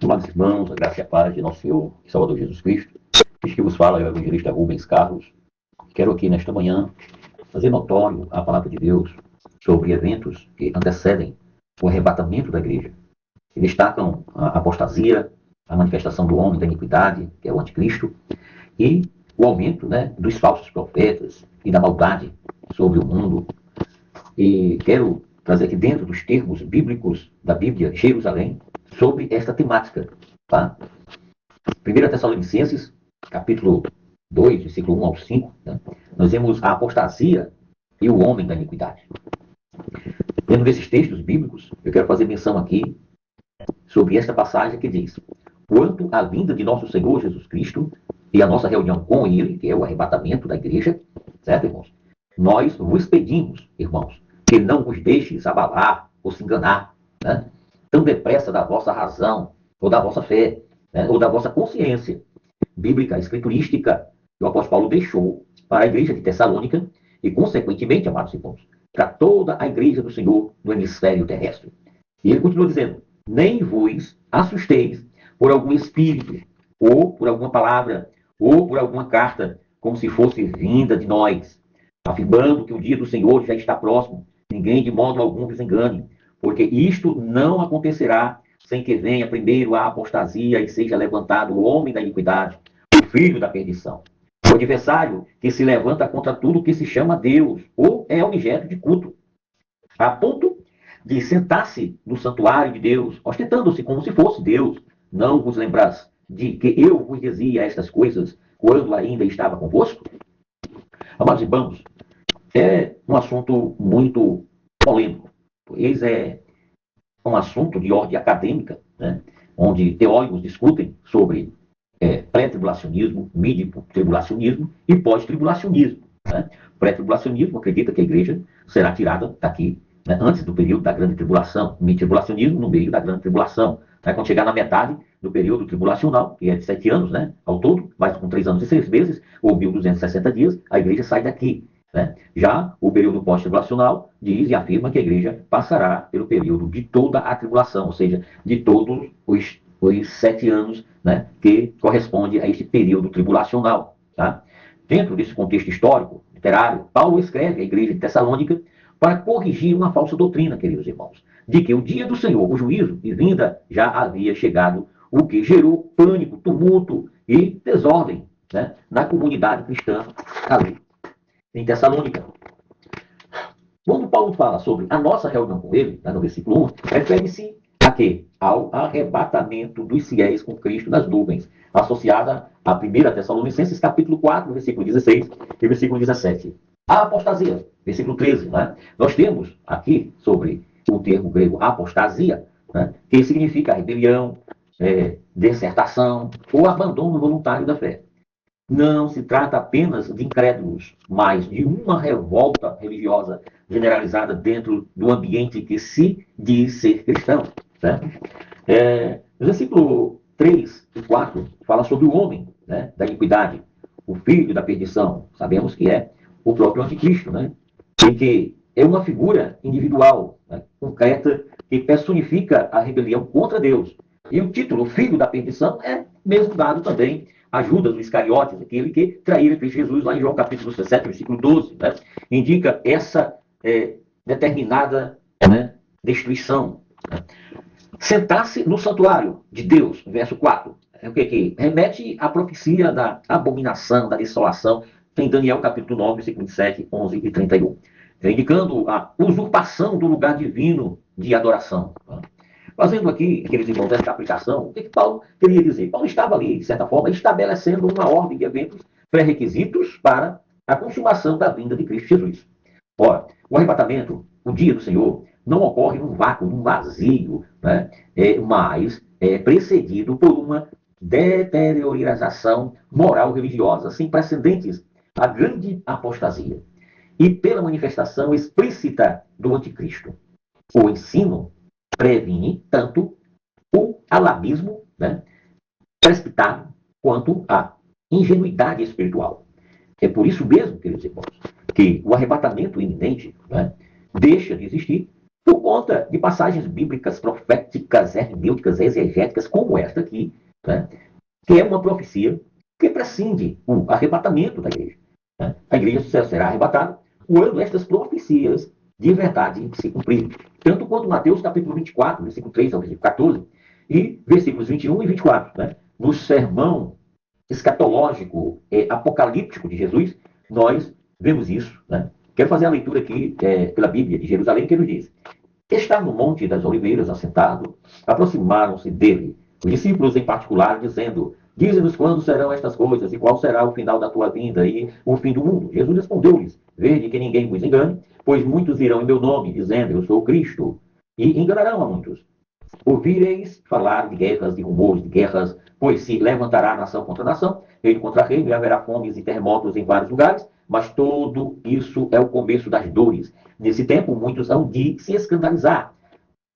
Amados irmãos, a graça e a paz de nosso Senhor e Salvador Jesus Cristo. Este que vos fala é o evangelista Rubens Carlos. Quero aqui nesta manhã fazer notório a palavra de Deus sobre eventos que antecedem o arrebatamento da igreja, que destacam a apostasia, a manifestação do homem da iniquidade, que é o anticristo, e o aumento, dos falsos profetas e da maldade sobre o mundo. E quero trazer aqui dentro dos termos bíblicos da Bíblia, Jerusalém, sobre esta temática. Tá? 1 Tessalonicenses, capítulo 2, versículo 1 ao 5, nós vemos a apostasia e o homem da iniquidade. Dentro desses textos bíblicos, eu quero fazer menção aqui sobre esta passagem que diz: quanto à vinda de nosso Senhor Jesus Cristo e a nossa reunião com Ele, que é o arrebatamento da igreja, certo, irmãos? Nós vos pedimos, irmãos, que não vos deixeis abalar ou se enganar, tão depressa da vossa razão, ou da vossa fé, ou da vossa consciência bíblica, escriturística, que o apóstolo Paulo deixou para a igreja de Tessalônica e, consequentemente, amados irmãos, para toda a igreja do Senhor no hemisfério terrestre. E ele continua dizendo: nem vos assusteis por algum espírito, ou por alguma palavra, ou por alguma carta, como se fosse vinda de nós, afirmando que o dia do Senhor já está próximo. Ninguém de modo algum vos engane, porque isto não acontecerá sem que venha primeiro a apostasia e seja levantado o homem da iniquidade, o filho da perdição, o adversário que se levanta contra tudo que se chama Deus ou é objeto de culto, a ponto de sentar-se no santuário de Deus, ostentando-se como se fosse Deus. Não vos lembrais de que eu vos dizia estas coisas quando ainda estava convosco? Amados irmãos, é um assunto muito polêmico, pois é um assunto de ordem acadêmica, onde teólogos discutem sobre pré-tribulacionismo, mid-tribulacionismo e pós-tribulacionismo. Pré-tribulacionismo acredita que a igreja será tirada daqui antes do período da grande tribulação. Mid-tribulacionismo no meio da grande tribulação. Quando chegar na metade do período tribulacional, que é de 7 anos, ao todo, mas com 3 anos e 6 meses, ou 1260 dias, a igreja sai daqui. Já o período pós-tribulacional diz e afirma que a igreja passará pelo período de toda a tribulação, ou seja, de todos os 7 anos, que corresponde a este período tribulacional. Tá? Dentro desse contexto histórico, literário, Paulo escreve à igreja de Tessalônica para corrigir uma falsa doutrina, queridos irmãos, de que o dia do Senhor, o juízo e vinda, já havia chegado, o que gerou pânico, tumulto e desordem na comunidade cristã ali em Tessalônica. Quando Paulo fala sobre a nossa reunião com ele, no versículo 1, refere-se a quê? Ao arrebatamento dos fiéis com Cristo nas nuvens, associada a 1 Tessalonicenses, capítulo 4, versículo 16 e versículo 17. A apostasia, versículo 13. Nós temos aqui sobre o termo grego apostasia, que significa rebelião, desertação ou abandono voluntário da fé. Não se trata apenas de incrédulos, mas de uma revolta religiosa generalizada dentro do ambiente que se diz ser cristão. No versículo 3 e 4, fala sobre o homem da iniquidade, o filho da perdição. Sabemos que é o próprio anticristo, em que é uma figura individual, concreta, que personifica a rebelião contra Deus. E o título, filho da perdição, é mesmo dado também a Judas Iscariotes, aquele que traíra Cristo Jesus, lá em João capítulo 17, versículo 12, indica essa determinada destruição. Sentar-se no santuário de Deus, verso 4, o que remete à profecia da abominação, da desolação, em Daniel capítulo 9, versículo 27, 11 e 31, indicando a usurpação do lugar divino de adoração. Fazendo aqui, queridos irmãos, essa aplicação, o que Paulo queria dizer? Paulo estava ali, de certa forma, estabelecendo uma ordem de eventos pré-requisitos para a consumação da vinda de Cristo Jesus. Ora, o arrebatamento, o dia do Senhor, não ocorre num vácuo, num vazio, mas é precedido por uma deteriorização moral religiosa sem precedentes, a grande apostasia, e pela manifestação explícita do anticristo. O ensino previne tanto o alabismo precipitado quanto a ingenuidade espiritual. É por isso mesmo, queridos irmãos, que o arrebatamento iminente deixa de existir por conta de passagens bíblicas, proféticas, hermenêuticas, exegéticas, como esta aqui, né? Que é uma profecia que prescinde o arrebatamento da igreja. Né? A igreja será arrebatada quando estas profecias de verdade se cumprirem. Tanto quanto Mateus capítulo 24, versículo 3 ao versículo 14, e versículos 21 e 24. Né? No sermão escatológico apocalíptico de Jesus, nós vemos isso. Né? Quero fazer a leitura aqui pela Bíblia de Jerusalém, que nos diz: está no Monte das Oliveiras assentado, aproximaram-se dele os discípulos em particular, dizendo: dize-nos quando serão estas coisas e qual será o final da tua vinda e o fim do mundo. Jesus respondeu-lhes: vede que ninguém vos engane, pois muitos virão em meu nome, dizendo: eu sou Cristo, e enganarão a muitos. Ouvireis falar de guerras, de rumores de guerras, pois se levantará nação contra nação, reino contra reino, e haverá fomes e terremotos em vários lugares, mas tudo isso é o começo das dores. Nesse tempo, muitos hão de se escandalizar,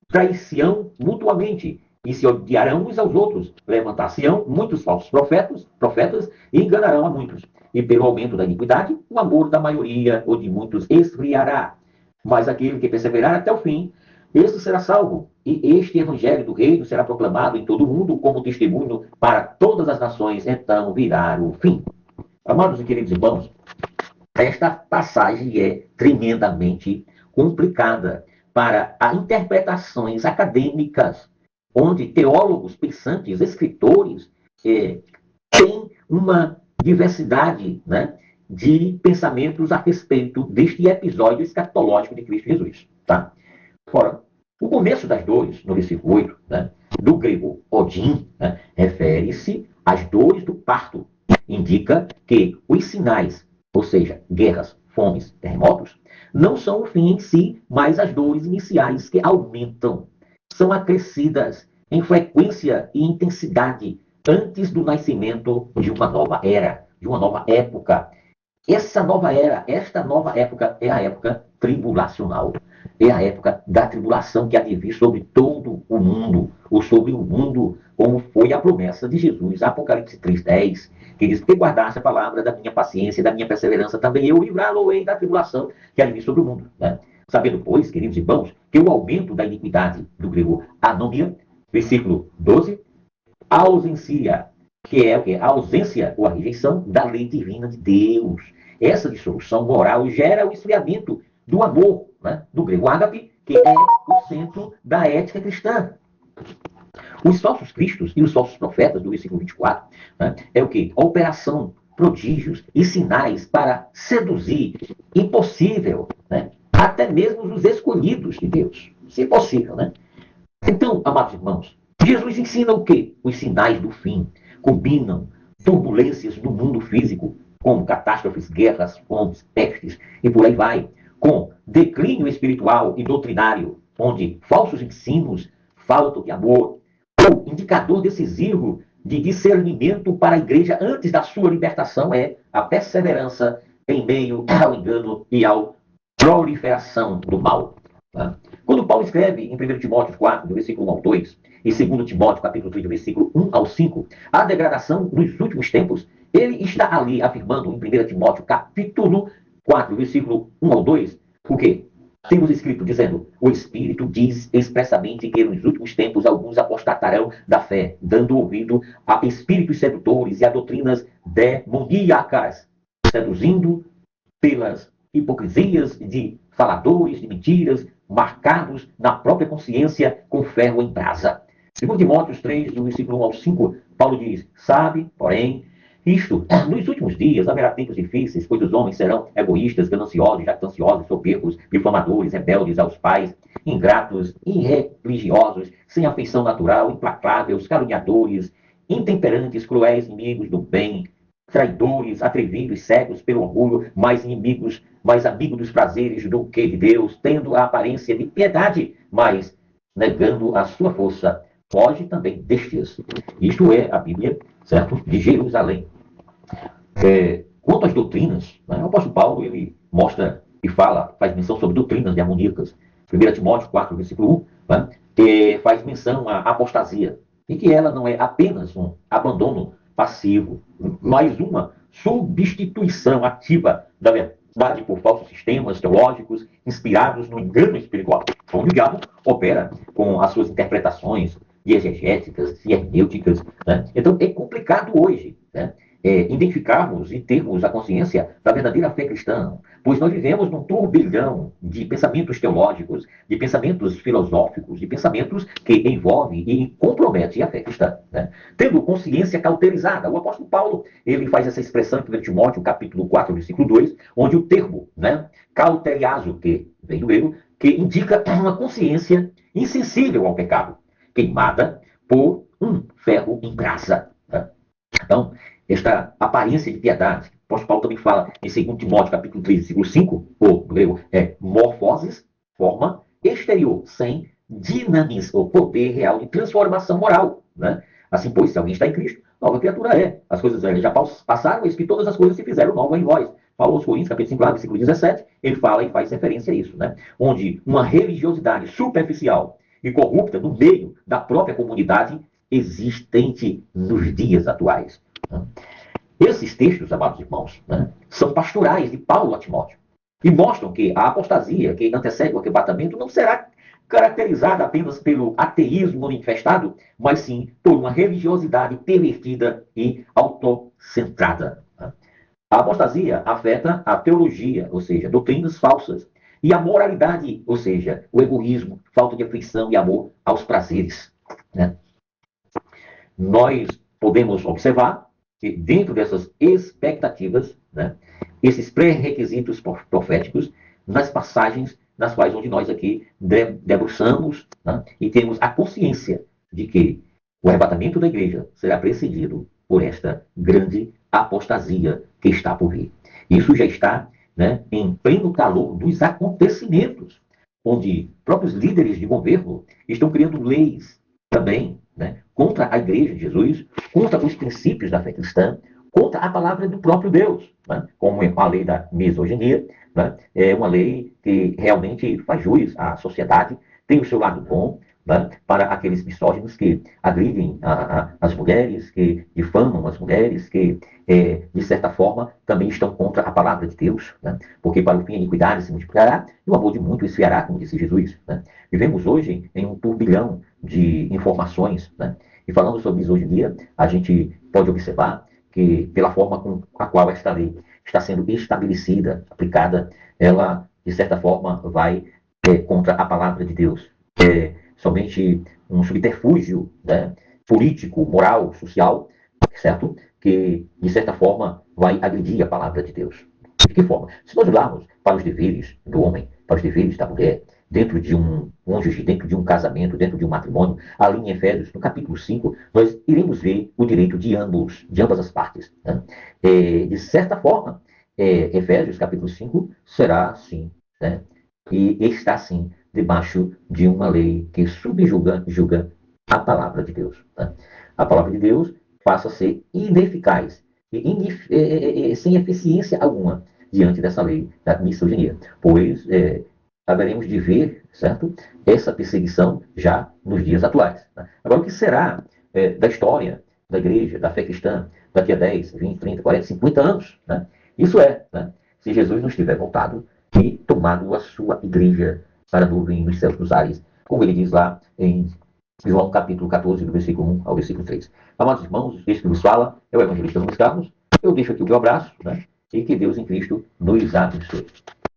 trair-se-ão mutuamente, e se odiarão uns aos outros. Levantar-se-ão muitos falsos profetas, e enganarão a muitos. E pelo aumento da iniquidade, o amor da maioria ou de muitos esfriará. Mas aquele que perseverar até o fim, este será salvo. E este evangelho do reino será proclamado em todo o mundo como testemunho para todas as nações. Então virá o fim. Amados e queridos irmãos, esta passagem é tremendamente complicada para as interpretações acadêmicas, onde teólogos, pensantes, escritores têm uma diversidade, né, de pensamentos a respeito deste episódio escatológico de Cristo Jesus. Tá? Ora, o começo das dores, no versículo 8, né, do grego Odin, né, refere-se às dores do parto. Indica que os sinais, ou seja, guerras, fomes, terremotos, não são o fim em si, mas as dores iniciais que aumentam. São acrescidas em frequência e intensidade antes do nascimento de uma nova era, de uma nova época. Esta nova época é a época tribulacional. É a época da tribulação que há de vir sobre todo o mundo, ou sobre o mundo, como foi a promessa de Jesus, Apocalipse 3:10, que diz que guardasse a palavra da minha paciência e da minha perseverança, também eu livrá-lo-ei da tribulação que há de vir sobre o mundo. Né? Sabendo, pois, queridos irmãos, que o aumento da iniquidade, do grego anomia, versículo 12, ausencia, que é o quê? A ausência ou a rejeição da lei divina de Deus. Essa dissolução moral gera o esfriamento do amor, né? Do grego ágape, que é o centro da ética cristã. Os falsos cristos e os falsos profetas, do versículo 24, né, é o quê? A operação, prodígios e sinais para seduzir, impossível, né, até mesmo os escolhidos de Deus. Se é possível, né? Então, amados irmãos, Jesus ensina o quê? Os sinais do fim. Combinam turbulências no mundo físico, como catástrofes, guerras, fomes, pestes e por aí vai, com declínio espiritual e doutrinário, onde falsos ensinos, falta de amor, o indicador decisivo de discernimento para a igreja antes da sua libertação é a perseverança em meio ao engano e à proliferação do mal. Tá? Quando Paulo escreve em 1 Timóteo 4, do versículo 1 ao 2, e 2 Timóteo, capítulo 3, do versículo 1 ao 5, a degradação nos últimos tempos, ele está ali afirmando em 1 Timóteo, capítulo 4, versículo 1 ao 2, o quê? Temos escrito dizendo: o Espírito diz expressamente que nos últimos tempos alguns apostatarão da fé, dando ouvido a espíritos sedutores e a doutrinas demoníacas, seduzindo pelas hipocrisias de faladores de mentiras, marcados na própria consciência com ferro em brasa. 2 Timóteo 3, do versículo 1 ao 5, Paulo diz: sabe, porém, isto, nos últimos dias haverá tempos difíceis, pois os homens serão egoístas, gananciosos, jactanciosos, soberbos, difamadores, rebeldes aos pais, ingratos, irreligiosos, sem afeição natural, implacáveis, caluniadores, intemperantes, cruéis, inimigos do bem, traidores, atrevidos, cegos pelo orgulho, mais amigos dos prazeres do que de Deus, tendo a aparência de piedade, mas negando a sua força. Foge também destes. Isto é a Bíblia, certo? De Jerusalém. Quanto às doutrinas, né, o apóstolo Paulo ele mostra e faz menção sobre doutrinas demoníacas. 1 Timóteo 4, versículo 1, né, que faz menção à apostasia, e que ela não é apenas um abandono passivo, mas uma substituição ativa por falsos sistemas teológicos inspirados no engano espiritual, onde o diabo opera com as suas interpretações diegéticas e hermenêuticas. Né? Então, é complicado hoje, né? Identificarmos e termos a consciência da verdadeira fé cristã, pois nós vivemos num turbilhão de pensamentos teológicos, de pensamentos filosóficos, de pensamentos que envolvem e comprometem a fé cristã. Né? Tendo consciência cauterizada, o apóstolo Paulo ele faz essa expressão em 1 Timóteo, capítulo 4, versículo 2, onde o termo, né, cauteriazo, que vem do grego, que indica uma consciência insensível ao pecado, queimada por um ferro em brasa. Né? Então, esta aparência de piedade, o apóstolo Paulo também fala em 2 Timóteo, capítulo 3, versículo 5, o grego é morfoses, forma exterior, sem dinamismo, ou poder real de transformação moral. Né? Assim, pois, se alguém está em Cristo, nova criatura é. As coisas velhas já passaram, eis que todas as coisas se fizeram novas em vós. Paulo aos Coríntios, capítulo 5, versículo 17, ele fala e faz referência a isso, né? Onde uma religiosidade superficial e corrupta no meio da própria comunidade existente nos dias atuais. Né? Esses textos, amados irmãos, né, são pastorais de Paulo a Timóteo e mostram que a apostasia que antecede o arrebatamento não será caracterizada apenas pelo ateísmo manifestado, mas sim por uma religiosidade pervertida e autocentrada. Né? A apostasia afeta a teologia, ou seja, doutrinas falsas, e a moralidade, ou seja, o egoísmo, falta de afeição e amor aos prazeres. Né? Nós podemos observar que dentro dessas expectativas, né, esses pré-requisitos proféticos, nas passagens nas quais onde nós aqui debruçamos, né, e temos a consciência de que o arrebatamento da igreja será precedido por esta grande apostasia que está por vir. Isso já está, né, em pleno calor dos acontecimentos, onde próprios líderes de governo estão criando leis também, né, contra a igreja de Jesus, contra os princípios da fé cristã, contra a palavra do próprio Deus, né, como a lei da misoginia, né, é uma lei que realmente faz jus à sociedade, tem o seu lado bom, né, para aqueles misóginos que agridem as mulheres, que difamam as mulheres, que, de certa forma, também estão contra a palavra de Deus, né, porque para o fim a iniquidade se multiplicará e o amor de muito esfriará, como disse Jesus. Né. Vivemos hoje em um turbilhão de informações, né, e falando sobre misoginia, a gente pode observar que, pela forma com a qual esta lei está sendo estabelecida, aplicada, ela, de certa forma, vai contra a palavra de Deus. É somente um subterfúgio, né, político, moral, social, certo? Que, de certa forma, vai agredir a palavra de Deus. De que forma? Se nós olharmos para os deveres do homem, para os deveres da mulher, dentro de um cônjuge, dentro de um casamento, dentro de um matrimônio, ali em Efésios, no capítulo 5, nós iremos ver o direito de ambas as partes. Né? De certa forma, Efésios, capítulo 5, será sim, né? E está sim debaixo de uma lei que julga a palavra de Deus. Né? A palavra de Deus passa a ser ineficaz e sem eficiência alguma diante dessa lei da misoginia, pois haveremos de ver, certo, essa perseguição já nos dias atuais. Né? Agora, o que será da história da igreja, da fé cristã, daqui a 10, 20, 30, 40, 50 anos? Né? Isso né, se Jesus não estiver voltado e tomado a sua igreja para a nuvem nos céus dos ares, como ele diz lá em João capítulo 14, do versículo 1 ao versículo 3. Amados irmãos, este que nos fala é o evangelista Luiz Carlos. Eu deixo aqui o meu abraço, né? E que Deus em Cristo nos abençoe.